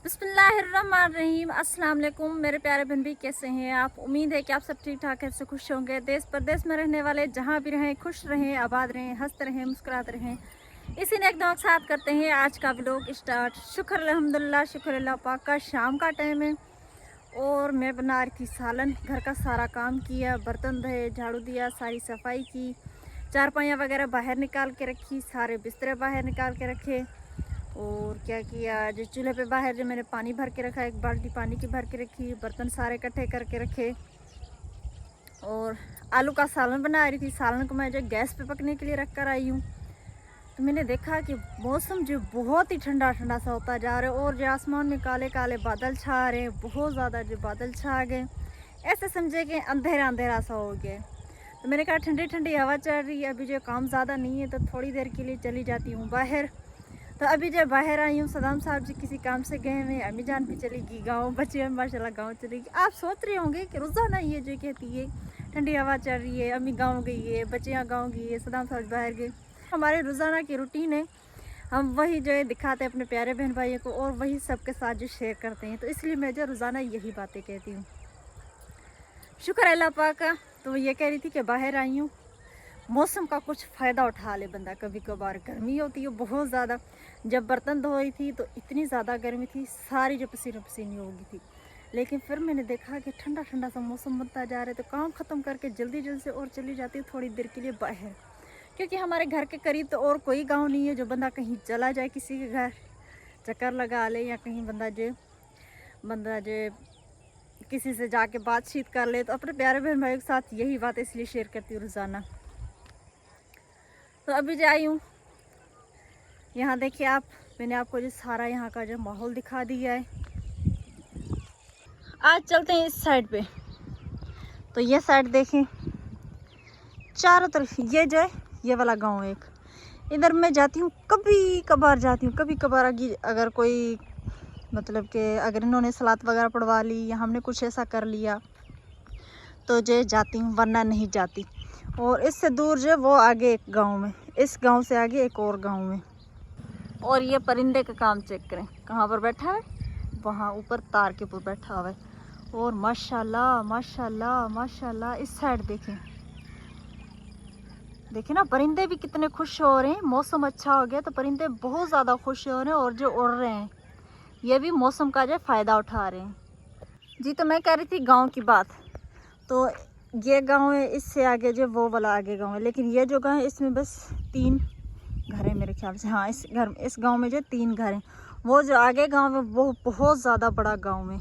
बिस्मिल्लाहिर्रहमानिर्रहीम। अस्सलाम वालेकुम मेरे प्यारे बहन भी, कैसे हैं आप? उम्मीद है कि आप सब ठीक ठाक से खुश होंगे। देश प्रदेश में रहने वाले जहाँ भी रहें, खुश रहें, आबाद रहें, हंसते रहें, मुस्कुराते रहें। इसी ने एकदम साथ करते हैं आज का व्लॉग स्टार्ट। शुक्र अल्हम्दुलिल्लाह, शुक्र अल्लाह पाक का। शाम का टाइम है और मैं बना रही थी सालन। घर का सारा काम किया, बर्तन धोए, झाड़ू दिया, सारी सफाई की, चारपाइयाँ वगैरह बाहर निकाल के रखी, सारे बिस्तरे बाहर निकाल के रखे। और क्या किया, जो चूल्हे पे बाहर जो मैंने पानी भर के रखा, एक बाल्टी पानी की भर के रखी, बर्तन सारे इकट्ठे करके रखे। और आलू का सालन बना रही थी। सालन को मैं जो गैस पे पकने के लिए रख कर आई हूँ, तो मैंने देखा कि मौसम जो बहुत ही ठंडा ठंडा सा होता जा रहा है और जो आसमान में काले काले बादल छा रहे हैं, बहुत ज़्यादा जो बादल छा गए, ऐसे समझे कि अंधेरा अंधेरा सा हो गया। तो मैंने कहा ठंडी ठंडी हवा चल रही है, अभी जो काम ज़्यादा नहीं है तो थोड़ी देर के लिए चली जाती हूँ बाहर। तो अभी जब बाहर आई हूँ, सदाम साहब जी किसी काम से गए हुए, अम्मी जान भी चलेगी गाँव, बच्चे माशाल्लाह गाँव चलेगी। आप सोच रहे होंगे कि रोज़ाना ये जो कहती है ठंडी हवा चल रही है, अम्मी गाँव गई है, बच्चियाँ गाँव गई है, सदाम साहब बाहर गए। हमारे रोज़ाना की रूटीन है, हम वही जो है दिखाते हैं अपने प्यारे बहन भाइयों को और वही सबके साथ जो शेयर करते हैं। तो इसलिए मैं जो रोज़ाना यही बातें कहती हूँ। शुक्र अल्लाह पाक का। तो ये कह रही थी कि बाहर आई हूँ, मौसम का कुछ फ़ायदा उठा ले बंदा। कभी कभार गर्मी होती है बहुत ज़्यादा। जब बर्तन धो रही थी तो इतनी ज़्यादा गर्मी थी, सारी जो पसीने पसीनी हो गई थी। लेकिन फिर मैंने देखा कि ठंडा ठंडा सा मौसम बनता जा रहा है, तो काम ख़त्म करके जल्दी जल्दी से और चली जाती हूँ थोड़ी देर के लिए बाहर। क्योंकि हमारे घर के करीब तो और कोई गाँव नहीं है जो बंदा कहीं चला जाए, किसी के घर चक्कर लगा ले, या कहीं बंदा जो किसी से जाके बातचीत कर ले। तो अपने प्यारे बहन भाइयों के साथ यही बात इसलिए शेयर करती हूँ रोज़ाना। तो अभी जो आई हूँ, यहाँ देखिए आप, मैंने आपको जो सारा यहाँ का जो माहौल दिखा दिया है। आज चलते हैं इस साइड पे। तो ये साइड देखें, चारों तरफ ये जो है, ये वाला गांव है एक। इधर मैं जाती हूँ, कभी कभार जाती हूँ, कभी कभार अगर कोई मतलब कि अगर इन्होंने सलात वगैरह पढ़वा ली या हमने कुछ ऐसा कर लिया तो जो जाती हूँ, वरना नहीं जाती। और इससे दूर जो वो आगे एक गांव में, इस गांव से आगे एक और गांव में। और ये परिंदे का काम चेक करें, कहाँ पर बैठा है, वहाँ ऊपर तार के ऊपर बैठा हुआ है। और माशाल्लाह माशाल्लाह माशाल्लाह, इस साइड देखें, देखें ना, परिंदे भी कितने खुश हो रहे हैं। मौसम अच्छा हो गया तो परिंदे बहुत ज़्यादा खुश हो रहे हैं और जो उड़ रहे हैं ये भी मौसम का जो फ़ायदा उठा रहे हैं जी। तो मैं कह रही थी गांव की बात। तो ये गांव है, इससे आगे जो वो वाला आगे गांव है, लेकिन ये जो गांव है इसमें बस 3 घर है मेरे ख्याल से। हाँ, इस गांव में जो 3 घर हैं। वो जो आगे गांव है वो बहुत ज़्यादा बड़ा गांव है।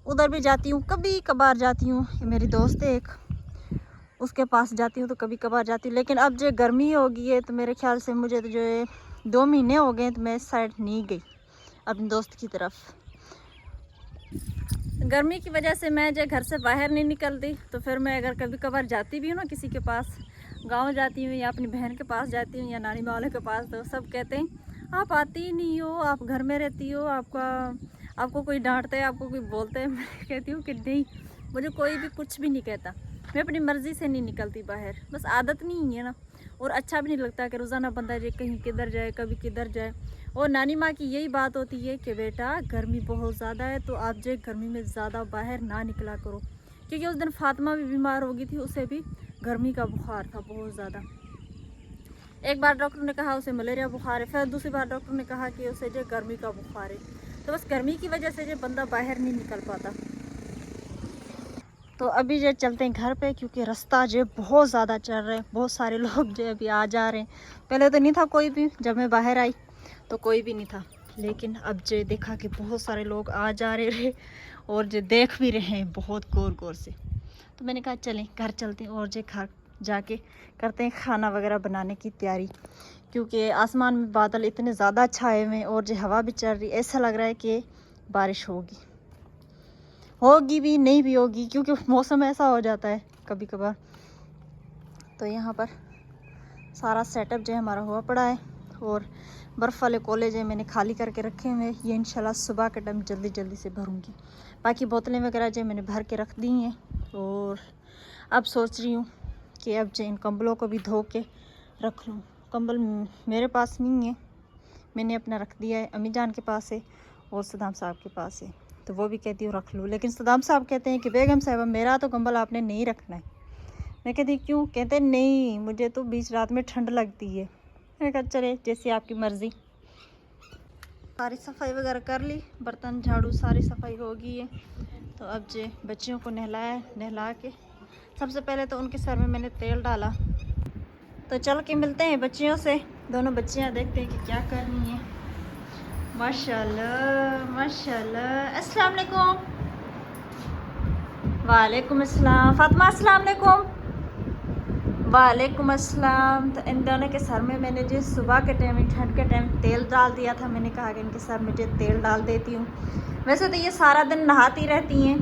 उधर भी जाती हूँ, कभी कभार जाती हूँ। मेरी दोस्त है एक, उसके पास जाती हूँ तो कभी कभार जाती हूँ। लेकिन अब जो गर्मी हो गई है तो मेरे ख्याल से मुझे तो जो है 2 महीने हो गए तो मैं इस साइड नहीं गई अपनी दोस्त की तरफ। गर्मी की वजह से मैं जो घर से बाहर नहीं निकलती। तो फिर मैं अगर कभी कभार जाती भी हूँ ना किसी के पास, गांव जाती हूँ या अपनी बहन के पास जाती हूँ या नानी वाले के पास, तो सब कहते हैं आप आती ही नहीं हो, आप घर में रहती हो, आपको कोई डांटता है, आपको कोई बोलता है। मैं कहती हूँ कि नहीं, मुझे कोई भी कुछ भी नहीं कहता, मैं अपनी मर्ज़ी से नहीं निकलती बाहर, बस आदत नहीं है ना। और अच्छा भी नहीं लगता कि रोज़ाना बंदा जो कहीं किधर जाए, कभी किधर जाए। और नानी माँ की यही बात होती है कि बेटा गर्मी बहुत ज़्यादा है तो आप जो गर्मी में ज़्यादा बाहर ना निकला करो। क्योंकि उस दिन फातिमा भी बीमार हो गई थी, उसे भी गर्मी का बुखार था बहुत ज़्यादा। एक बार डॉक्टर ने कहा उसे मलेरिया बुखार है, फिर दूसरी बार डॉक्टर ने कहा कि उसे जो गर्मी का बुखार है। तो बस गर्मी की वजह से जो बंदा बाहर नहीं निकल पाता। तो अभी जो चलते हैं घर पे, क्योंकि रास्ता जो बहुत ज़्यादा चल रहा है, बहुत सारे लोग जो अभी आ जा रहे हैं। पहले तो नहीं था कोई भी, जब मैं बाहर आई तो कोई भी नहीं था। लेकिन अब जो देखा कि बहुत सारे लोग आ जा रहे और जो देख भी रहे हैं बहुत गौर गौर से। तो मैंने कहा चलें घर चलते हैं और जो घर जाके करते हैं खाना वगैरह बनाने की तैयारी। क्योंकि आसमान में बादल इतने ज़्यादा छाए हुए हैं और जो हवा भी चल रही है, ऐसा लग रहा है कि बारिश होगी भी, नहीं भी होगी, क्योंकि मौसम ऐसा हो जाता है कभी कभार। तो यहाँ पर सारा सेटअप जो है हमारा हुआ पड़ा है और बर्फ़ वाले कॉलेज है मैंने खाली करके रखे हुए हैं। ये इंशाल्लाह सुबह के टाइम जल्दी जल्दी से भरूँगी। बाकी बोतलें वगैरह जो मैंने भर के रख दी हैं। और अब सोच रही हूँ कि अब जो इन कंबलों को भी धो के रख लूँ। कंबल मेरे पास नहीं है, मैंने अपना रख दिया है, अम्मी जान के पास है। और सदाम साहब के पास है, तो वो भी कहती हूँ रख लूँ, लेकिन सदाम साहब कहते हैं कि बेगम साहिबा मेरा तो कंबल आपने नहीं रखना है। मैं कहती क्यों? कहते नहीं, मुझे तो बीच रात में ठंड लगती है। मैंने कहा चले जैसी आपकी मर्ज़ी। सारी सफाई वगैरह कर ली, बर्तन झाड़ू सारी सफाई हो गई है। तो अब जे बच्चियों को नहलाया, नहला के सबसे पहले तो उनके सर में मैंने तेल डाला। तो चल के मिलते हैं बच्चियों से, दोनों बच्चियां देखते हैं कि क्या कर रही हैं। माशाल्लाह माशाल्लाह। अस्सलाम वालेकुम। वालेकुम अस्सलाम। फातिमा अस्सलाम वालेकुम। वालेकुम अस्सलाम। तो इन दोनों के सर में मैंने जो सुबह के टाइम, ठंड के टाइम तेल डाल दिया था। मैंने कहा कि इनके सर में जो तेल डाल देती हूँ। वैसे तो ये सारा दिन नहाती रहती हैं,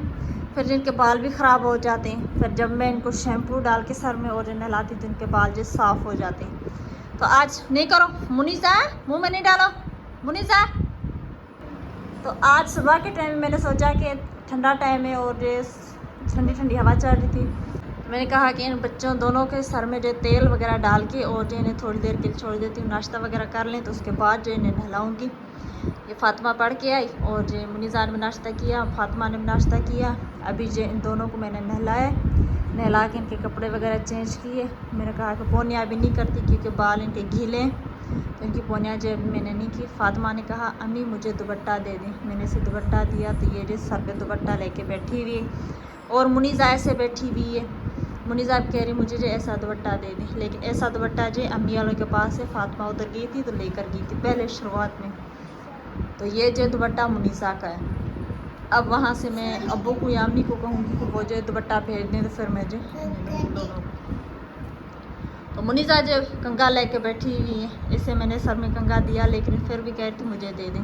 फिर इनके बाल भी ख़राब हो जाते हैं। फिर जब मैं इनको शैम्पू डाल के सर में और नहलाती तो इनके बाल जो साफ़ हो जाते हैं। तो आज नहीं करो मुनीसा, मुँह में नहीं डालो मुनीसा। तो आज सुबह के टाइम मैंने सोचा कि ठंडा टाइम है और ठंडी ठंडी हवा चल रही थी, मैंने कहा कि इन बच्चों दोनों के सर में जो तेल वगैरह डाल के और जो इन्हें थोड़ी देर के लिए छोड़ देती हूँ, नाश्ता वगैरह कर लें, तो उसके बाद जो इन्हें नहलाऊँगी। ये फातिमा पढ़ के आई और जो मुनीज़ा ने भी नाश्ता किया, फातिमा ने भी नाश्ता किया। अभी जो इन दोनों को मैंने नहलाया, नहला के इनके कपड़े वगैरह चेंज किए। मैंने कहा कि पोनिया भी नहीं करती क्योंकि बाल इनके गीले हैं, तो इनकी पोनिया जो मैंने नहीं की। फातिमा ने कहा अम्मी मुझे दुपट्टा दे दें, मैंने इसे दुपट्टा दिया। तो ये जो सर पे दुपट्टा लेके बैठी हुई है और मुनीज़ा ऐसे बैठी हुई है। मुनीज़ा कह रही मुझे जो ऐसा दुपट्टा दे दें, लेकिन ऐसा दुपट्टा जो अम्मी वालों के पास है। फातिमा उधर गई थी तो लेकर गई थी पहले शुरुआत में। तो ये जो दुपट्टा मुनीज़ा का है। अब वहाँ से मैं अब्बू को या अम्मी को कहूँगी कि वो जो दुपट्टा भेज दें, तो फिर मैं जो दोनों। तो मुनीज़ा जो कंगा लेके बैठी हुई है, इसे मैंने सर में कंगा दिया, लेकिन फिर भी कह रही थी मुझे दे दें।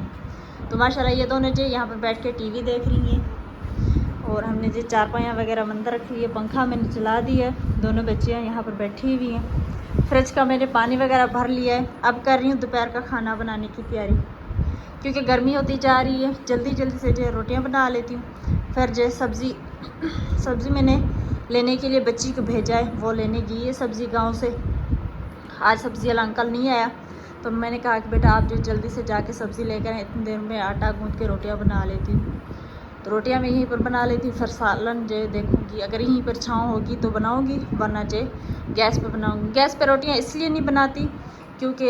तो माशाल्लाह ये दोनों जो यहाँ पर बैठ के टीवी देख रही हैं और हमने जो चारपाइयाँ वगैरह अंदर रखी है, पंखा मैंने चला दिया है। दोनों बच्चियाँ यहाँ पर बैठी हुई हैं। फ्रिज का मैंने पानी वगैरह भर लिया है। अब कर रही हूँ दोपहर का खाना बनाने की तैयारी, क्योंकि गर्मी होती जा रही है। जल्दी जल्दी से जो रोटियाँ बना लेती हूँ। फिर जो सब्ज़ी मैंने लेने के लिए बच्ची को भेजा है, वो लेने गई है सब्ज़ी गाँव से। आज सब्ज़ी वाला अंकल नहीं आया, तो मैंने कहा कि बेटा आप जो जल्दी से जाके सब्ज़ी लेकर आए, इतनी देर में आटा गूँथ के रोटियाँ बना लेती हूँ। तो रोटियाँ मैं यहीं पर बना लेती हूँ। फिर सालन जो देखूँगी, अगर यहीं पर छाँव होगी तो बनाऊँगी, वरना जो गैस पे बनाऊँगी। गैस पे रोटियाँ इसलिए नहीं बनाती क्योंकि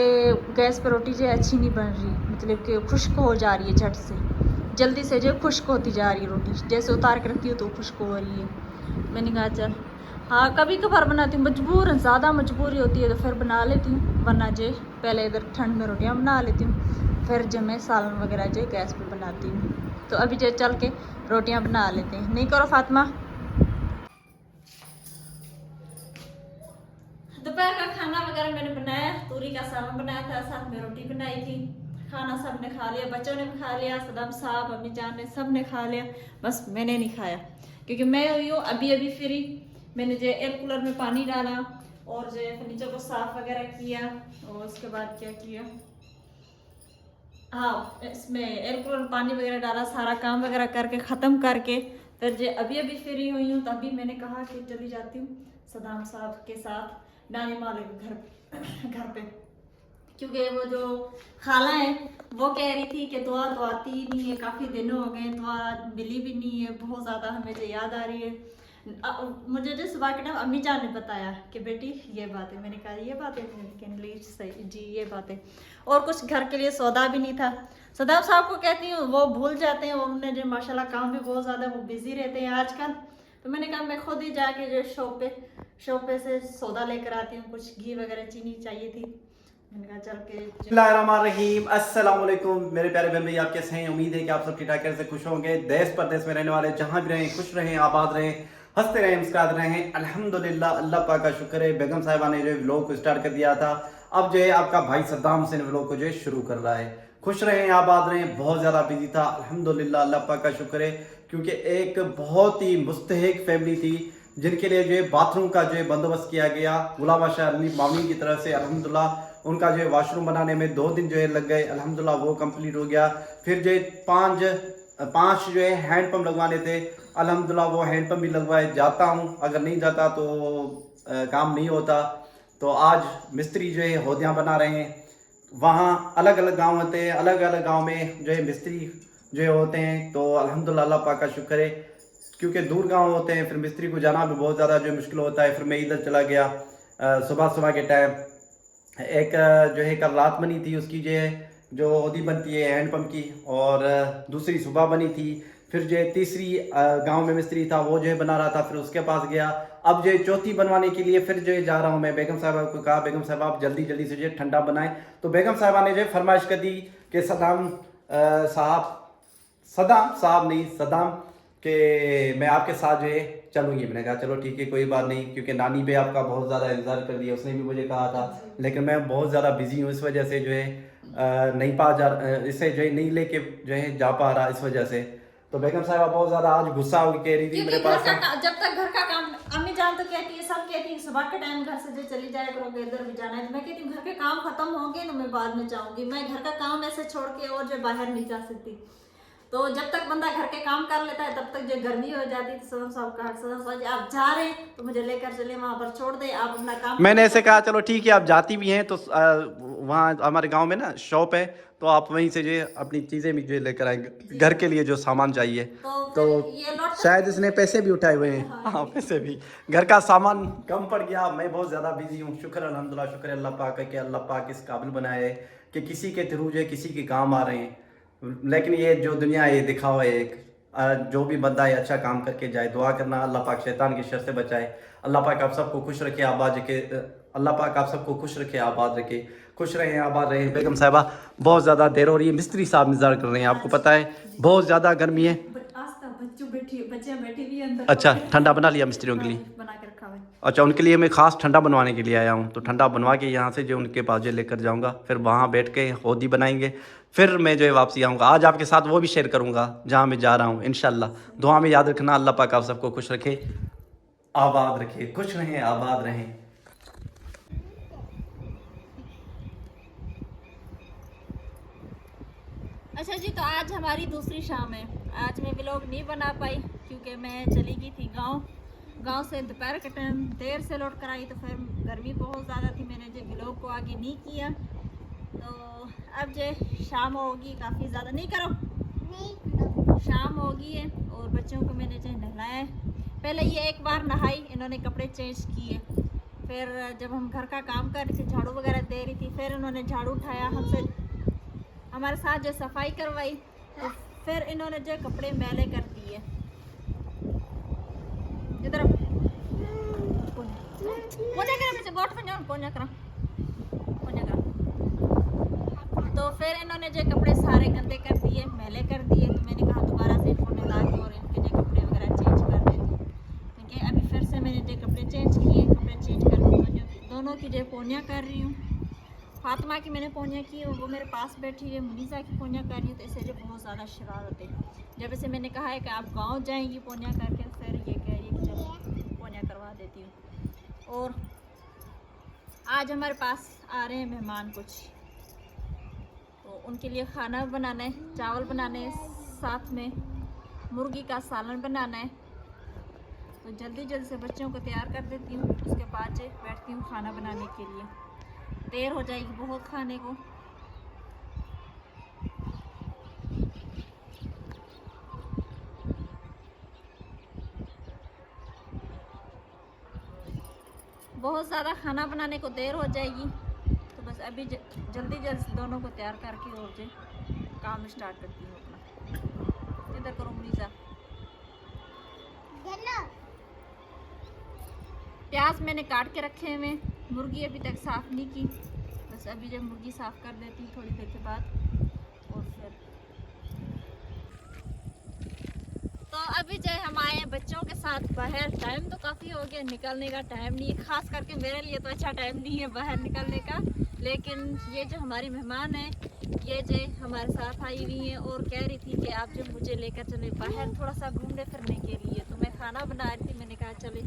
गैस पे रोटी जो अच्छी नहीं बन रही, मतलब कि खुश्क हो जा रही है, झट से जल्दी से जो खुश्क होती जा रही है रोटी। जैसे उतार के रखती हूँ तो खुश्क हो रही है। मैंने कहा चल हाँ कभी कभार बनाती हूँ, मजबूर ज़्यादा मजबूरी होती है तो फिर बना लेती हूँ, वरना जो पहले इधर ठंड में रोटियाँ बना लेती हूँ, फिर जो मैं सालन वगैरह जो गैस पे बनाती हूँ। तो अभी जो चल के रोटियां बना लेते हैं। नहीं करो फातिमा। दोपहर का खाना वगैरह मैंने बनाया, तूरी का सालन बनाया था, साथ में रोटी बनाई थी। खाना सब ने खा लिया, बच्चों ने भी खा लिया, सदाम साहब अम्मी जान ने सब ने खा लिया, बस मैंने नहीं खाया क्योंकि मैं हुई हूँ अभी फ्री। मैंने जो एयर कूलर में पानी डाला और जो फर्नीचर को साफ वगैरह किया और उसके बाद क्या किया, हाँ इसमें एयर कूलर में पानी वगैरह डाला, सारा काम वगैरह करके ख़त्म करके फिर जो अभी फ्री हुई हूँ। तभी मैंने कहा कि चली जाती हूँ सदाम साहब के साथ नानी माले के घर पे, क्योंकि वो जो खाला है वो कह रही थी कि दुआ तो आती ही नहीं है, काफ़ी दिन हो गए दुआ मिली भी नहीं है, बहुत ज़्यादा हमें जो याद आ रही है। मुझे जो सुबह के टाइम अम्मी जान ने बताया कि बेटी ये बात है। मैंने कहा ये बात है सही जी, ये बात है। और कुछ घर के लिए सौदा भी नहीं था। सदाब साहब को कहती हूँ वो भूल जाते हैं, उन्होंने जो माशाल्लाह काम भी बहुत ज़्यादा, वो बिज़ी रहते हैं आजकल। तो मैंने कहा मैं खुद ही जाके जो शॉप पे से सौदा लेकर आती हूँ, कुछ घी वगैरह चीनी चाहिए थी। मैंने कहा चल के बिस्मिल्लाहिर्रहमानिर्रहीम, अस्सलाम वालेकुम मेरे प्यारे बहन भाई, आप कैसे हैं? उम्मीद है कि आप सब ठीक ठाक से खुश होंगे। देश परदेश में रहने वाले जहाँ भी रहें, खुश रहें, आबाद रहें, हंसते रहें, मुस्कुराते रहें। अल्हम्दुलिल्लाह, अल्लाह पाक का शुक्र है। बेगम साहिबा ने जो व्लॉग को स्टार्ट कर दिया था, अब जो है आपका भाई सद्दाम से व्लॉग को जो है शुरू कर रहा है। खुश रहें, आबाद रहें। बहुत ज़्यादा बिजी था, अल्हम्दुलिल्लाह अल्लाह पाक का शुक्र है, क्योंकि एक बहुत ही मुस्तहिक फैमिली थी जिनके लिए जो है बाथरूम का जो है बंदोबस्त किया गया गुलाम बादशाह अली मामी की तरफ से। अल्हम्दुलिल्लाह उनका जो है वाशरूम बनाने में 2 दिन जो है लग गए, अल्हम्दुलिल्लाह वो कंप्लीट हो गया। फिर जो है पाँच जो है हैंडपम्प लगवाने थे, अल्हम्दुलिल्लाह वो हैंडपम्प भी लगवाए। जाता हूँ, अगर नहीं जाता तो काम नहीं होता। तो आज मिस्त्री जो है होदियाँ बना रहे हैं। वहाँ अलग अलग गाँव होते हैं, अलग अलग गाँव में जो है मिस्त्री जो होते हैं। तो अल्हम्दुलिल्लाह अल्लाह पाक का शुक्र है, क्योंकि दूर गांव होते हैं, फिर मिस्त्री को जाना भी बहुत ज़्यादा जो मुश्किल होता है। फिर मैं इधर चला गया सुबह सुबह के टाइम। एक जो है कल रात बनी थी उसकी जो होदी बनती है हैंडपम्प की, और दूसरी सुबह बनी थी। फिर जो तीसरी गांव में मिस्त्री था वो जो है बना रहा था, फिर उसके पास गया। अब जो है चौथी बनवाने के लिए फिर जो है जा रहा हूँ मैं। बेगम साहबा को कहा बेगम साहब आप जल्दी जल्दी से जो है ठंडा बनाएं। तो बेगम साहबा ने जो है फरमाइश कर दी कि सदाम साहब नहीं, सदाम कि मैं आपके साथ जो है चलूँगी। मैंने कहा चलो ठीक है कोई बात नहीं, क्योंकि नानी पे आपका बहुत ज़्यादा इंतज़ार कर दिया, उसने भी मुझे कहा था, लेकिन मैं बहुत ज़्यादा बिजी हूँ इस वजह से जो है नहीं पा जा इससे जो है नहीं लेके जो है जा पा रहा इस वजह से। तो बेगम साहबा बहुत ज़्यादा आज गुस्सा हो कह रही थी मेरे पास। जब तक घर का काम, अम्मी जान तो कहती है, सब कहती है सुबह के टाइम घर से जो चली जाए करोगे, इधर भी जाना है। तो मैं कहती हूँ घर के काम खत्म होंगे ना मैं बाद में जाऊंगी। मैं घर का काम ऐसे छोड़ के और जो बाहर नहीं जा सकती। तो जब तक बंदा घर के काम कर लेता है तब तक जो गर्मी हो जाती है। तो सदम साहब कहा सदम साहब जी आप जा रहे हैं तो मुझे लेकर चले, वहाँ पर छोड़ दे, आप अपना काम। मैंने ऐसे कहा चलो ठीक है आप जाती भी हैं तो वहाँ हमारे गांव में ना शॉप है, तो आप वहीं से जो अपनी चीज़ें भी जो लेकर आएंगे घर के लिए जो सामान चाहिए। तो ये शायद इसने पैसे भी उठाए हुए हैं। हाँ पैसे भी, घर का सामान कम पड़ गया। मैं बहुत ज़्यादा बिजी हूँ। शुक्र अल्हम्दुलिल्लाह, शुक्र अल्लाह पाक का कि अल्लाह पाक इस काबिल बनाए है कि किसी के थ्रू जो है किसी के काम आ रहे हैं। लेकिन ये जो दुनिया है ये दिखावा है एक, जो भी बंदा है अच्छा काम करके जाए। दुआ करना अल्लाह पाक शैतान की शर से बचाए। अल्लाह पाक आप सबको खुश रखे, आबाद रखे। अल्लाह पाक आप सबको खुश रखे, आबाद रखे, खुश रहें, आबाद रहें। बेगम साहिबा बहुत ज़्यादा देर हो रही है, मिस्त्री साहब इंतजार कर रहे हैं, आपको पता है बहुत ज़्यादा गर्मी है। बच्चे बैठी भी अंदर। अच्छा ठंडा बना लिया मिस्त्रियों के लिए? बना के रखा हुआ है। अच्छा उनके लिए मैं ख़ास ठंडा बनवाने के लिए आया हूँ। तो ठंडा बनवा के यहाँ से जो उनके पास जो लेकर जाऊँगा, फिर वहाँ बैठ के होदी बनाएंगे, फिर मैं जो है वापसी आऊँगा। आज आपके साथ वो भी शेयर करूँगा जहाँ मैं जा रहा हूँ इंशाल्लाह। दुआ में याद रखना, अल्लाह पाक आप सबको खुश रखे, आबाद रखे, खुश रहें, आबाद रहें। अच्छा जी, तो आज हमारी दूसरी शाम है। आज मैं व्लॉग नहीं बना पाई क्योंकि मैं चली गई थी गांव से दोपहर के टाइम देर से लौट कर आई, तो फिर गर्मी बहुत ज़्यादा थी, मैंने जो व्लॉग को आगे नहीं किया। तो अब जो शाम होगी, काफ़ी ज़्यादा नहीं करो नहीं शाम होगी है और बच्चों को मैंने जो नहलाया है। पहले ये एक बार नहाई, इन्होंने कपड़े चेंज किए। फिर जब हम घर का काम कर रही थी, झाड़ू वगैरह दे रही थी, फिर इन्होंने झाड़ू उठाया, हमसे हमारे साथ जो सफाई करवाई। तो फिर इन्होंने जो कपड़े मैले कर दिए। इधर तो फिर इन्होंने जो कपड़े सारे गंदे कर दिए, मैले कर दिए। तो मैंने कहा दोबारा से इनको नहला के और इनके जो कपड़े वगैरह चेंज कर देती। क्योंकि अभी फिर से मैंने जो कपड़े चेंज किए, कपड़े चेंज करके दोनों की जो पोनियाँ कर रही हूँ। फातिमा की मैंने पोनियाँ की और वो मेरे पास बैठी है, मुनीसा की पोनियाँ कर रही हूँ। तो इससे जो बहुत ज़्यादा शरारत है। जब इसे मैंने कहा है कि आप गांव जाएंगी पोनियाँ करके, फिर ये कह रही है कि चलो पोनियाँ करवा देती हूँ। और आज हमारे पास आ रहे हैं मेहमान कुछ, तो उनके लिए खाना बनाना है, चावल बनाने हैं, साथ में मुर्गी का सालन बनाना है। तो जल्दी जल्दी से बच्चों को तैयार कर देती हूँ, उसके बाद से बैठती हूँ खाना बनाने के लिए। देर हो जाएगी बहुत खाने को। बहुत ज़्यादा खाना बनाने को देर हो जाएगी, तो बस अभी जल्दी जल्दी दोनों को तैयार करके और जो काम स्टार्ट करती हूँ अपना। इधर करो मुनीसा। प्याज मैंने काट के रखे हुए, मुर्गी अभी तक साफ़ नहीं की, बस अभी जब मुर्गी साफ़ कर देती हूँ थोड़ी देर के बाद। और फिर तो अभी जो हम आए हैं बच्चों के साथ बाहर। टाइम तो काफ़ी हो गया, निकलने का टाइम नहीं है, ख़ास करके मेरे लिए तो अच्छा टाइम नहीं है बाहर निकलने का। लेकिन ये जो हमारी मेहमान है, ये जो हमारे साथ आई हुई हैं और कह रही थी कि आप जो मुझे लेकर चले बाहर थोड़ा सा घूमने फिरने के लिए। तो मैं खाना बना रही थी, मैंने कहा चले।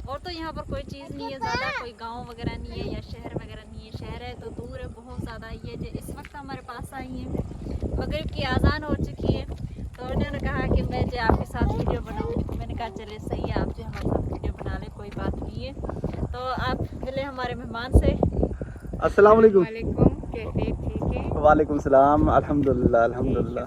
और तो यहाँ पर कोई चीज़ नहीं है ज़्यादा, कोई गांव वगैरह नहीं है या शहर वगैरह नहीं है। शहर है तो दूर है बहुत ज़्यादा। ये जो इस वक्त हमारे पास आई हैं, मगरिब की आज़ान हो चुकी है, तो उन्होंने कहा कि मैं जो आपके साथ वीडियो बनाऊँ। मैंने कहा चले सही है, आप जो हमारे साथ वीडियो बना लें, कोई बात नहीं है। तो आप मिले हमारे मेहमान से। अस्सलाम वालेकुम। वालेकुम, कैसे ठीक है? वालेकुम सलाम, अल्हम्दुलिल्लाह अल्हम्दुलिल्लाह।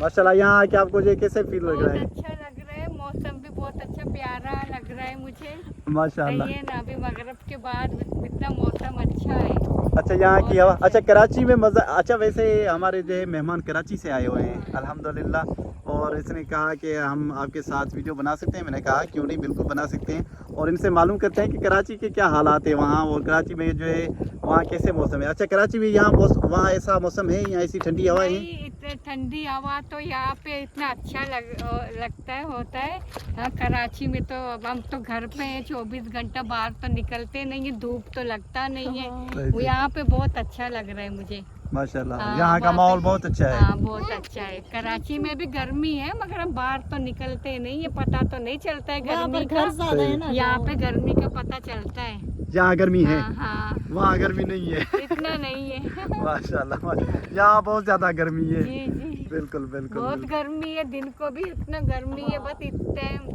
माशाल्लाह। यहाँ आके आपको ये कैसे फील लग रहा है? अच्छा लग रहा है, मौसम भी बहुत अच्छा प्यारा लग रहा है मुझे। माशाल्लाह। सही है ना, अभी मगरिब के बाद इतना मौसम अच्छा है। अच्छा, यहाँ की हवा अच्छा। कराची में मज़ा अच्छा। वैसे हमारे जो है मेहमान कराची से आए हुए हैं अल्हम्दुलिल्लाह, और इसने कहा कि हम आपके साथ वीडियो बना सकते हैं। मैंने कहा क्यों नहीं, बिल्कुल बना सकते हैं। और इनसे मालूम करते हैं कि कराची के क्या हालात है वहाँ, और कराची में जो है वहाँ कैसे मौसम है। अच्छा, कराची में यहाँ वहाँ ऐसा मौसम है, यहाँ ऐसी ठंडी हवा है? इतनी ठंडी हवा तो यहाँ पे इतना अच्छा लगता है, होता है। हाँ, कराची में तो अब हम तो घर पे हैं, 24 घंटा बाहर तो निकलते नहीं है, धूप तो लगता नहीं है। वो यहाँ पे बहुत अच्छा लग रहा है मुझे माशाल्लाह। हाँ, यहाँ का माहौल बहुत अच्छा है। हाँ, बहुत अच्छा है। कराची में भी गर्मी है, मगर हम बाहर तो निकलते नहीं है, पता तो नहीं चलता है गर्मी का। घर ज्यादा है ना, यहाँ पे गर्मी का पता चलता है। यहाँ गर्मी है, हाँ, हाँ, वहाँ गर्मी नहीं है। इतना नहीं है। माशाल्लाह, यहाँ बहुत ज्यादा गर्मी है। जी जी, बिल्कुल बिल्कुल बहुत बिल्कुल। गर्मी है, दिन को भी इतना गर्मी है, बस इस टाइम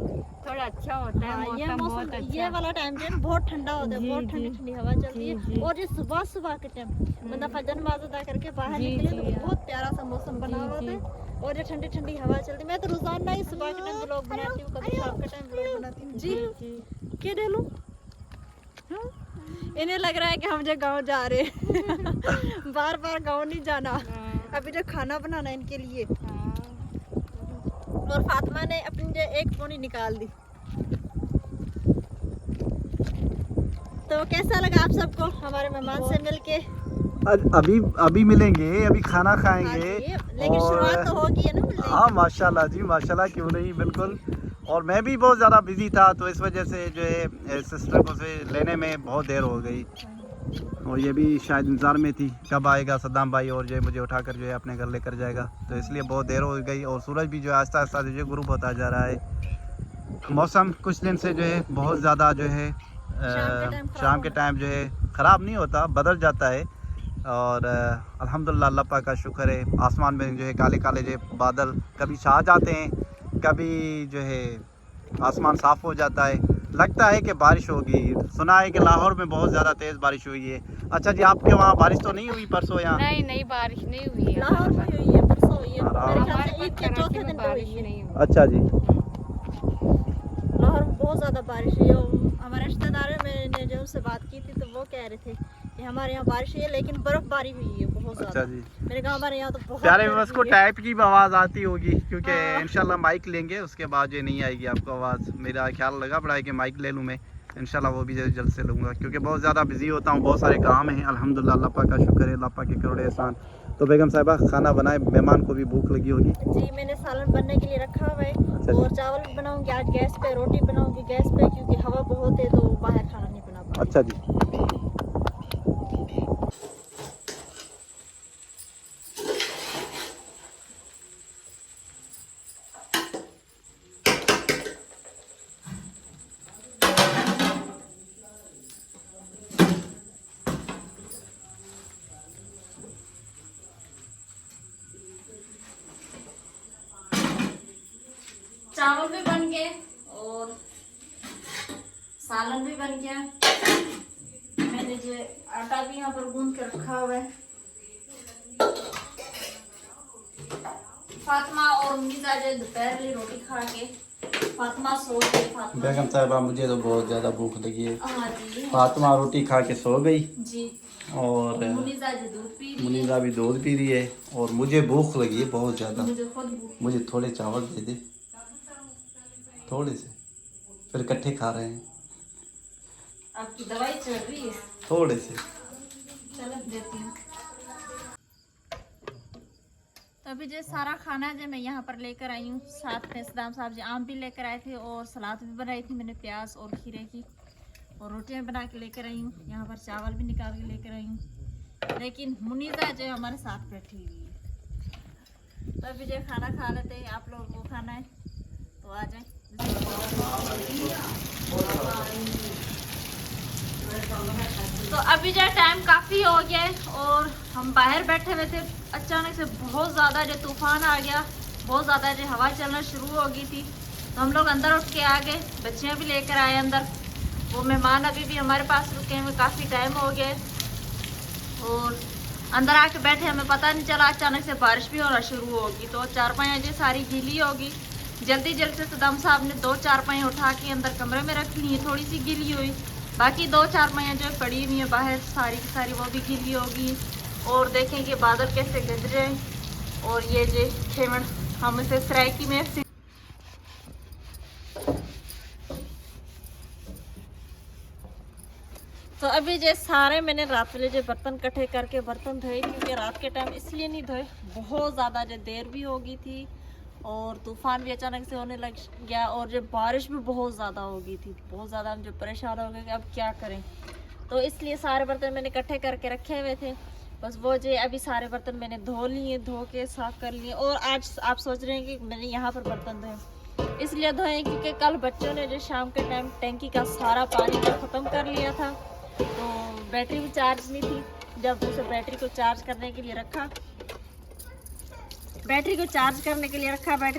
थोड़ा अच्छा होता है, ये मौसम मौसम बहुत अच्छा। ये वाला टाइम जो है बहुत ठंडा होता है, जी, बहुत जी। ठंडी ठंडी हवा चलती जी, है। जी। और ये सुबह सुबह के टाइम बंदा फजर नमाज अदा करके बाहर जी, निकले जी, तो हाँ। बहुत प्यारा सा मौसम बना जी, हुआ जी। होता है। और ये ठंडी ठंडी हवा चलती है। मैं तो रोजाना ही सुबह के टाइम ब्लॉग बनाती हूँ, कभी शाम के टाइम ब्लॉग बनाती हूँ। जी जी। क्या ले लूं? इन्हें लग रहा है कि हम जो गाँव जा रहे हैं। बार बार गाँव नहीं जाना, हाँ, अभी जो खाना बनाना है इनके लिए। हाँ। और फातिमा ने अपनी जो एक पोनी निकाल दी। तो कैसा लगा आप सबको हमारे मेहमान से मिलके? अभी मिलेंगे, अभी खाना हाँ खाएंगे। जी, लेकिन शुरुआत तो होगी है ना मिलने हाँ की। माशाल्लाह जी, माशाल्लाह, क्यों नहीं, बिल्कुल। और मैं भी बहुत ज़्यादा बिजी था, तो इस वजह से जो है सिस्टर को से लेने में बहुत देर हो गई, और ये भी शायद इंतज़ार में थी कब आएगा सद्दाम भाई, और जो है मुझे उठाकर जो है अपने घर लेकर जाएगा, तो इसलिए बहुत देर हो गई। और सूरज भी जो है आहिस्ता आहिस्ता जो है गुरूब होता जा रहा है। मौसम कुछ दिन से जो है बहुत ज़्यादा जो है शाम के टाइम जो है ख़राब नहीं होता, बदल जाता है। और अल्हम्दुलिल्लाह, अल्लाह पाक का शुक्र है। आसमान में जो है काले काले जो है बादल कभी छा जाते हैं, कभी जो है आसमान साफ़ हो जाता है, लगता है कि बारिश होगी। सुना है कि लाहौर में बहुत ज़्यादा तेज़ बारिश हुई है। अच्छा जी, आपके वहाँ बारिश तो नहीं हुई परसों? यहाँ नहीं नहीं, बारिश नहीं हुई है। लाहौर में हुई है, परसों हुई है, मेरे ख्याल हमारे से ईद पास के कराची चौथे में दिन पे बारिश हुई है। नहीं हुई। अच्छा जी। लाहौर में बहुत ज़्यादा बारिश हुई है। हमारे रिश्तेदार हैं, मैंने जो उनसे बात की थी तो वो कह रहे थे कि हमारे यहाँ बारिश हुई है, लेकिन बर्फबारी हुई है बहुत ज़्यादा। अच्छा जी। मेरे गाँव हमारे यहाँ तो बहुत प्यारे गर्मी बस को है। टाइप की आवाज़ आती होगी, क्योंकि हाँ। इंशाल्लाह माइक लेंगे, उसके बाद ये नहीं आएगी आपको आवाज़। मेरा ख्याल लगा पड़ा है कि माइक ले लूँ मैं, इंशाल्लाह वो भी जल्द से लूँगा, क्योंकि बहुत ज़्यादा बिजी होता हूँ, बहुत सारे काम हैं। अल्हम्दुलिल्लाह, अल्लाह पाक का शुक्र है, अल्लाह पाक के करोड़े एहसान। तो बेगम साहिबा खाना बनाए, मेहमान को भी भूख लगी होगी। जी, मैंने सालन बनने के लिए रखा हुआ है, अच्छा जी। और चावल भी बनाऊंगी आज गैस पे, रोटी बनाऊंगी गैस पे, क्योंकि हवा बहुत है तो बाहर खाना नहीं बना पाऊंगी। अच्छा जी। चावल भी बन गए और सालन भी बन गया। मैंने जो आटा भी यहाँ पर गूंद कर रखा हुआ है। फातिमा और मीज़ा जो दोपहर की रोटी खा के फातिमा सो गई। फातिमा बेगम साहिबा, मुझे तो बहुत ज़्यादा भूख लगी है। हाँ जी फातिमा रोटी खा के सो गई, जी। और मुनीज़ा जो दूध पी रही है, मुनीज़ा भी दूध पी रही है, और मुझे भूख लगी है बहुत ज़्यादा। मुझे खुद भूख। मुझे थोड़े चावल दे दे, थोड़े से, फिर इकट्ठे खा रहे हैं, आपकी दवाई चल रही है? थोड़े से। चलो देती हूँ। तो अभी जो सारा खाना जो मैं यहाँ पर लेकर आई हूँ, साथ में सदाम साहब जी आम भी लेकर आए थे, और सलाद भी बनाई थी मैंने प्याज और खीरे की, और रोटियाँ बना के लेकर आई हूँ। यहाँ पर चावल भी निकाल के लेकर आई हूँ, लेकिन मुनीज़ा जो है हमारे साथ बैठी हुई है। तो अभी जो खाना खा लेते हैं, आप लोगों को खाना है तो आ जाए। तो अभी जो टाइम काफ़ी हो गया है, और हम बाहर बैठे हुए थे, अचानक से बहुत ज़्यादा जो तूफान आ गया, बहुत ज़्यादा जो हवा चलना शुरू हो गई थी, तो हम लोग अंदर उठ के आ गए, बच्चियाँ भी लेकर आए अंदर। वो मेहमान अभी भी हमारे पास रुके हुए काफ़ी टाइम हो गया है, और अंदर आके बैठे, हमें पता नहीं चला, अचानक से बारिश भी होना शुरू होगी। तो चारपाइयाँ जो सारी गीली होगी। जल्दी जल्दी से सदाम साहब ने 2 चारपाइयाँ उठा के अंदर कमरे में रख ली हैं, थोड़ी सी गीली हुई। बाकी 2 चारपाइयाँ जो पड़ी हुई हैं बाहर सारी की सारी, वो भी गीली होगी। और देखें कि बादल कैसे गरज रहे हैं। और ये जो खेमड़ हम इसे सराइकी में से तो अभी जो सारे मैंने रात में जो बर्तन इकट्ठे करके बर्तन धोए, क्योंकि रात के टाइम इसलिए नहीं धोए, बहुत ज़्यादा जो देर भी हो गई थी और तूफ़ान भी अचानक से होने लग गया और जो बारिश भी बहुत ज़्यादा हो गई थी। बहुत ज़्यादा हम जो परेशान हो गए कि अब क्या करें। तो इसलिए सारे बर्तन मैंने इकट्ठे करके रखे हुए थे। बस वो जो अभी सारे बर्तन मैंने धो लिए, धो के साफ़ कर लिए। और आज आप सोच रहे हैं कि मैंने यहाँ पर बर्तन धोए, इसलिए धोए क्योंकि कल बच्चों ने जो शाम के टाइम टैंकी का सारा पानी जो ख़त्म कर लिया था, तो बैटरी भी चार्ज नहीं थी। जब उसे बैटरी को चार्ज करने के लिए रखा, बैटरी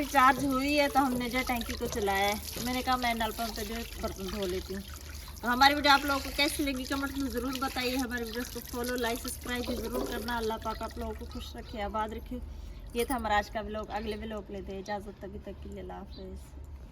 चार्ज हुई है, तो हमने जो टैंकी को चलाया है। तो मैंने कहा मैं नल पंप पे जो बर्तन धो लेती हूँ। तो हमारी वीडियो आप लोगों को कैसी लगी कमेंट में ज़रूर बताइए। हमारे वीडियोस को फॉलो, लाइक, सब्सक्राइब भी ज़रूर करना। अल्लाह पाक आप लोगों को खुश रखे, आबाद रखे। ये था हमारा आज का व्लॉग। अगले व्लॉग लेते हैं इजाज़त, तभी तक के लिए अल्लाह हाफ़िज़।